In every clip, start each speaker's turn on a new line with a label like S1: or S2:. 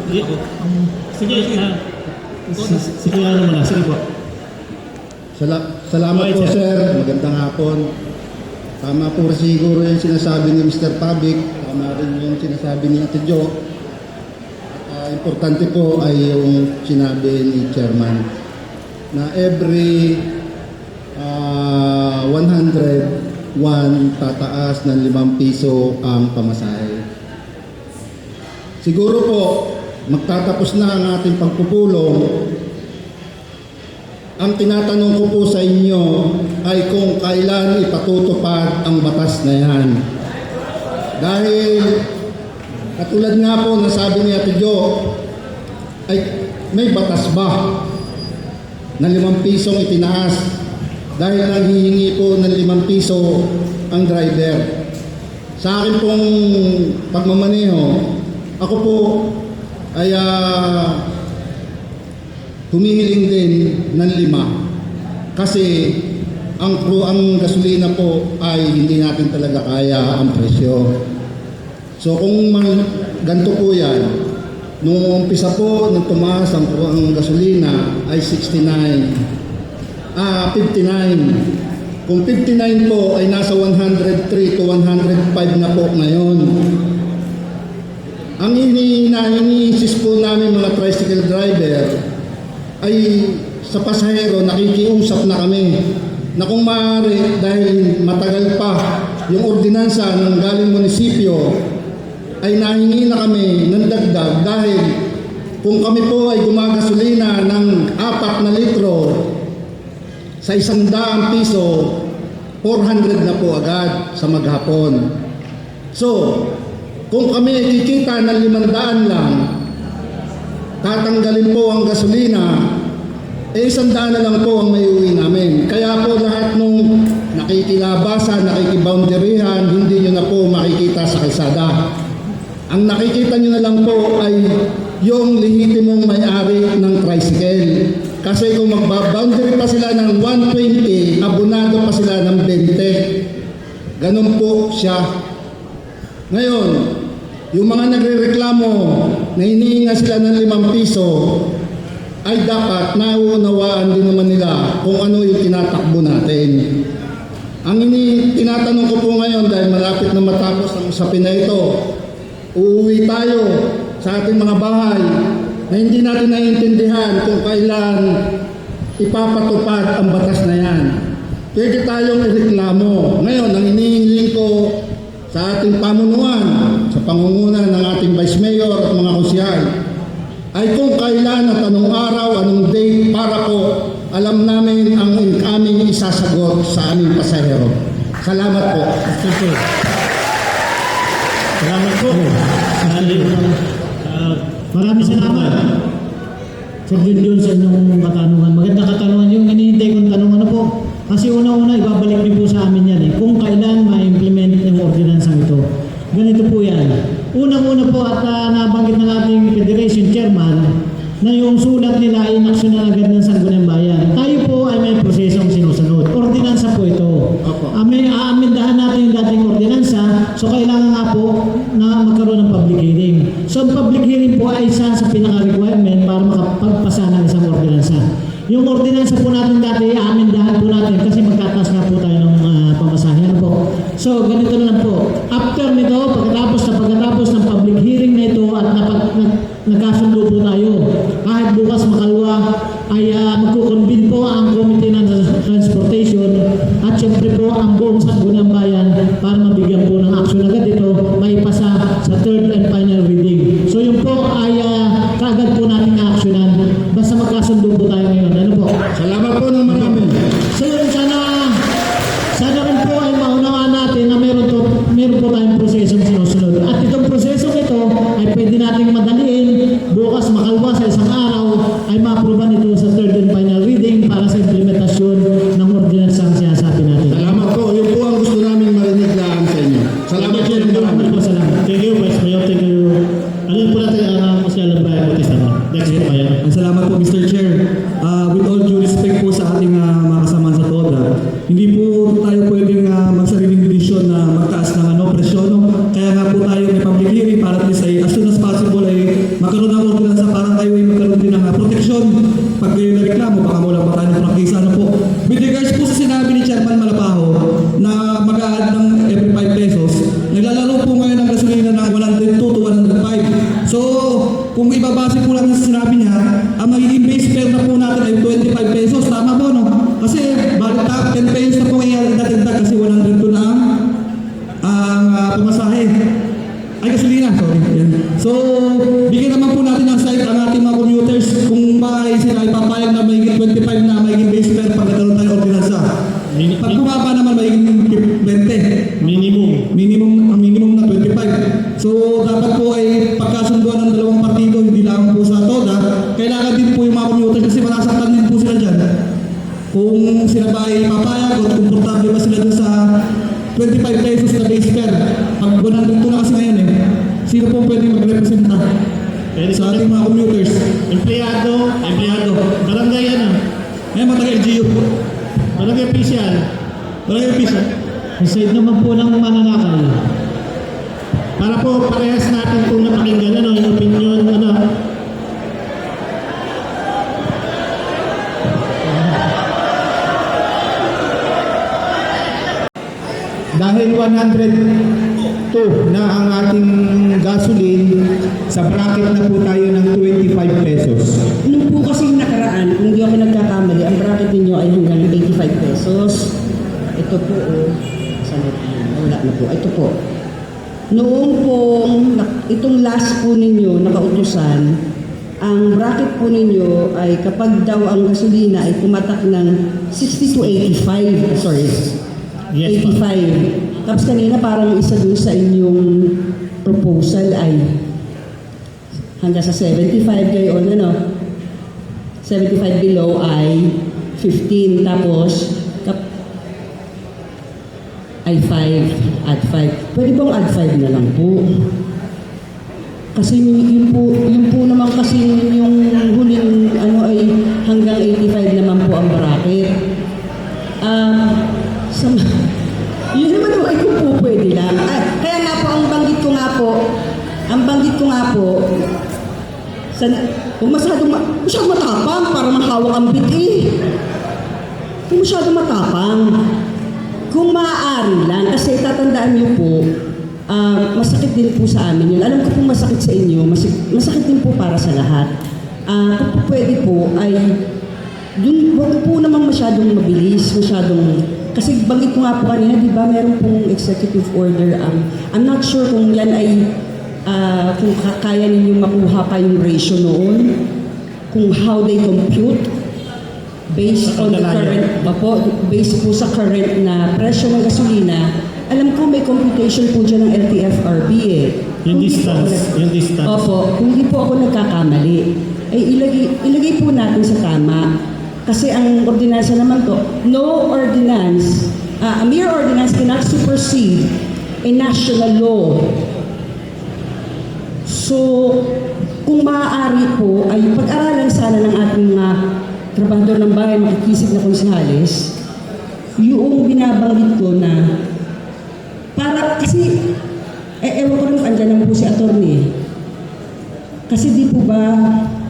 S1: Sige, sige ano mo na. Sige po.
S2: Salamat po, sir. Magandang hapon. Tama po siguro yung sinasabi ni Mr. Pabik. Tama rin yung sinasabi ni Ate Jo. Importante po ay yung sinabi ni Chairman na every 101 tataas ng 5 piso ang pamasahe. Siguro po, magtatapos na ang ating pagpupulong. Ang tinatanong ko po sa inyo ay kung kailan ipatutupad ang batas na yan. Dahil katulad nga po na sabi ni Ate Jo, ay may batas ba na 5 pisong itinaas dahil nanghihingi po ng 5 piso ang driver. Sa akin pong pagmamaneho, ako po ay humihiling din ng 5 kasi ang gasolina po ay hindi natin talaga kaya ang presyo. So kung ganito po yan, nung umpisa po nung tumaas ang gasolina ay 59. Kung 59 po ay nasa 103 to 105 na po ngayon. Ang iniinsist po namin mga tricycle driver ay sa pasahero nakikiusap na kami na kung maaari dahil matagal pa yung ordinansa ng galing munisipyo ay nahingi na kami ng dagdag dahil kung kami po ay gumagasolina ng 4 na litro sa 100 piso, 400 na po agad sa maghapon. So, kung kami ay kikita ng 500 lang, tatanggalin po ang gasolina, 100 na lang po ang maiuwi namin. Kaya po lahat nung nakikilabasa, nakikiboundarihan, hindi nyo na po makikita sa kalsada. Ang nakikita nyo na lang po ay yung lehitimong may-ari ng tricycle. Kasi kung magbaboundary pa sila ng 120, abonado pa sila ng 20. Ganun po siya. Ngayon, yung mga nagrereklamo na hinihinga sila ng 5 piso, ay dapat nauunawaan din naman nila kung ano yung tinatakbo natin. Ang tinatanong ko po ngayon dahil malapit na matapos ang usapin na ito, uuwi tayo sa ating mga bahay na hindi natin naiintindihan kung kailan ipapatupad ang batas na yan. Pwede tayong ireklamo. Ngayon, ang inihiling ko sa ating pamunuan, sa pangunguna ng ating Vice Mayor at mga konsyal, ay kung kailan at anong araw, anong date para po alam namin ang aming isasagot sa aming pasahero. Salamat po.
S1: Salamat po. Maraming salamat. Sir Junjun sa inyong katanungan. Magandang katanungan yung hinihintay kong tanungan po. Kasi una-una ibabalik niyo po sa amin yan kung kailan ma-implement yung ordinansang ito. Ganito po yan. Unang-una po at nabanggit ng ating Federation Chairman na yung sulat nila ay inaksyon na agad ng Sangguniang Bayan. Tayo po ay may prosesong sinusunod. Ordinansa po ito. May aamindahan natin yung dating ordinansa, so kailangan nga po na magkaroon ng public hearing. So ang public hearing po ay isa sa pinaka-requirement para makapagpasa ng isang ordinansa. Yung ordinansa po natin dati, aamindahan po natin kasi magtataas nga po tayo ng pamasahe. Ano po? So ganito na lang po. After nito, pagkatapos ng public hearing na ito at nagkasundo po tayo, kahit bukas makalwa ay magkukonvene po ang Committee ng Transportation at syempre po ang buong Sangguniang Bayan para mabigyan po ng action agad ito maipasa sa third and final reading. So yun po ay kaagad po natin na-actionan basta magkasundo po tayo ngayon. Ano po?
S2: Salamat po ng marami.
S1: So yun, sana rin po ay maunawaan natin na meron po tayong prosesong sinusunod. At itong prosesong ito ay pwede nating madaliin bukas makalwa sa isang araw ay ma-approvean ito sa third and final reading para sa implementasyon ng ordinance ang sinasabi natin.
S2: Salamat po. Yun po ang gusto namin marinig lang sa inyo. Salamat po ng marami.
S1: Salamat. Thank you, Vice Mayor. Thank you. Alin po natin ang Masyalang Bayan Bautista. Next po kayo.
S3: Salamat po, Mr. Chair. With all due respect po sa ating mga kasamahan sa TODA, hindi po tayo pwedeng magsariling desisyon na magtaas ng presyon. Kaya nga po tayo may public hearing para at least ay as soon as possible ay magkaroon ng So, kung ibabase po natin sa sinabi niya, ang magiging base fare na po natin ay 25 pesos. Tama po, no? Kasi, balik 10 pesos na po kaya datagdag kasi 100 po na ang pumasahe. Ay, gasolina, sorry. Yan. So, bigyan naman po natin ng site ang ating mga commuters kung ba ay sila ipapayag na magiging 25 na magiging base fare pag nagkaroon tayo ordinansa. Pag bumaba naman magiging 20. Minimum na 25. So, dapat po ay pagkasunduan ng dalawang partido, hindi lang po sa TODA. Kailangan din po yung mga commuters kasi manasaktan din po sila dyan. Kung sila ba ay papayag o komportable ba sila dun sa 25 pesos na base fare. Pag 100 na kasi ngayon sino po pwede magrepresenta sa ating mga commuters?
S1: Empleyado, barangay ano?
S3: Ngayon matagal LGU.
S1: Barangay official.
S3: Barangay official.
S1: Aside naman po ng mananakay. Para po parehas natin kung napakinggan ano, yung opinion, ano.
S4: Dahil 102 na ang ating gasoline, sa bracket na po tayo ng 25 pesos.
S5: Nung po kasing nakaraan, kung hindi ako nagkakamali, ang bracket ninyo ay hanggang 85 pesos. Ito po, saan ito? Wala na po. Ito po. Noong pong, itong last po ninyo, nakautusan, ang bracket po ninyo ay kapag daw ang gasolina ay pumatak ng 60 to 85, sorry,
S1: Yes,
S5: 85. Tapos kanina parang isa dun sa inyong proposal ay hanggang sa 75 kayo on ano. 75 below ay 15. Tapos ay 5. Add 5. Pwede bang add 5 na lang po? Kasi yun po naman kasi yung huling ano ay hanggang 85 naman po ang bracket. Yun naman ay kung po pwede lang. Kaya nga po, ang banggit ko nga po, kung masyadong matapang para mahawak ang biti. Kung masyadong matapang, kung maaari lang, kasi tatandaan niyo po, masakit din po sa amin yun. Alam ko po masakit sa inyo, masakit din po para sa lahat. Kung po pwede po, ay yun, huwag po namang masyadong mabilis, kasi banggit ko nga po kanina, di ba, meron pong executive order. I'm not sure kung yan ay, kung kaya ninyong makuha pa yung ratio noon, kung how they compute, based on the current, based po sa current na presyo ng gasolina. Alam ko may computation po dyan ng LTFRB
S1: Yung distance.
S5: Opo, kung hindi po ako nagkakamali, ay ilagay po natin sa tama. Kasi ang ordinansa naman to, no ordinance, a mere ordinance cannot supersede a national law. So, kung maaari po, ay pag-aralan sana ng ating mga trabahador ng bayan, makikisip na konsehales, yung binabanggit ko na, para kasi, ewan ko rin, andyan naman po si attorney. Kasi di po ba,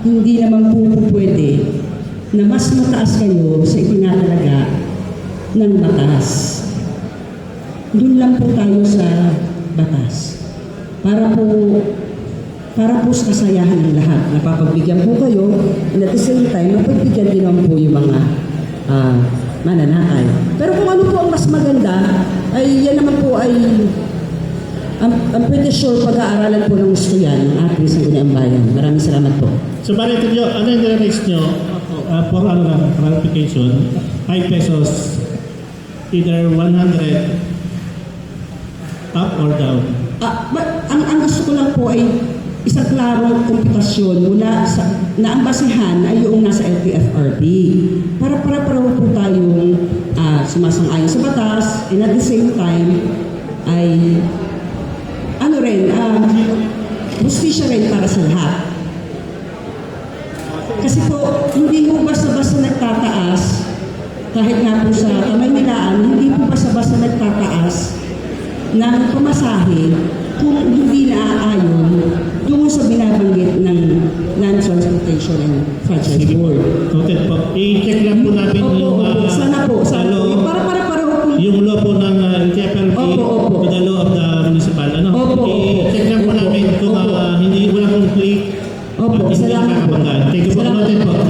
S5: hindi naman po pwede na mas mataas kayo sa itinatalaga ng batas. Doon lang po tayo sa batas. Para po sa kasayahan ng lahat. Napapagbigyan po kayo, and at the same time, mapagbigyan din naman po yung mga mananakay. Pero kung ano po ang mas maganda, ay yan naman po ay I'm pretty sure pag-aaralan po ng gusto yan ng ating Sangguniang Bayan. Maraming salamat po.
S1: So, Barreto nyo, ano yung nire-raise nyo for clarification? 5 pesos, either 100 up or down?
S5: Ang gusto ko lang po ay isang klarong komputasyon mula sa, na ang basihan ay yung nasa LTFRB. Para pareho po tayong sumasang-ayon sa batas, and at the same time ay justisya rin para sa lahat. Kasi po, hindi po basta-basta nagtataas, kahit nga po sa Kamaynilaan, hindi po basta-basta nagtataas ng pamasahe kung hindi naaayon doon sa binabanggit ng Land Transportation and Franchise Board.
S1: Okay po. I-check lang po natin yung
S5: Sana po. Para pareho po.
S1: Yung law po ng LTFRB to the law of the municipal. I-check lang po namin kung walang
S5: Opo,
S1: At hindi
S5: salamat po.
S1: nakakabanggaan. Thank you po.
S5: Salamat.
S1: Noted po.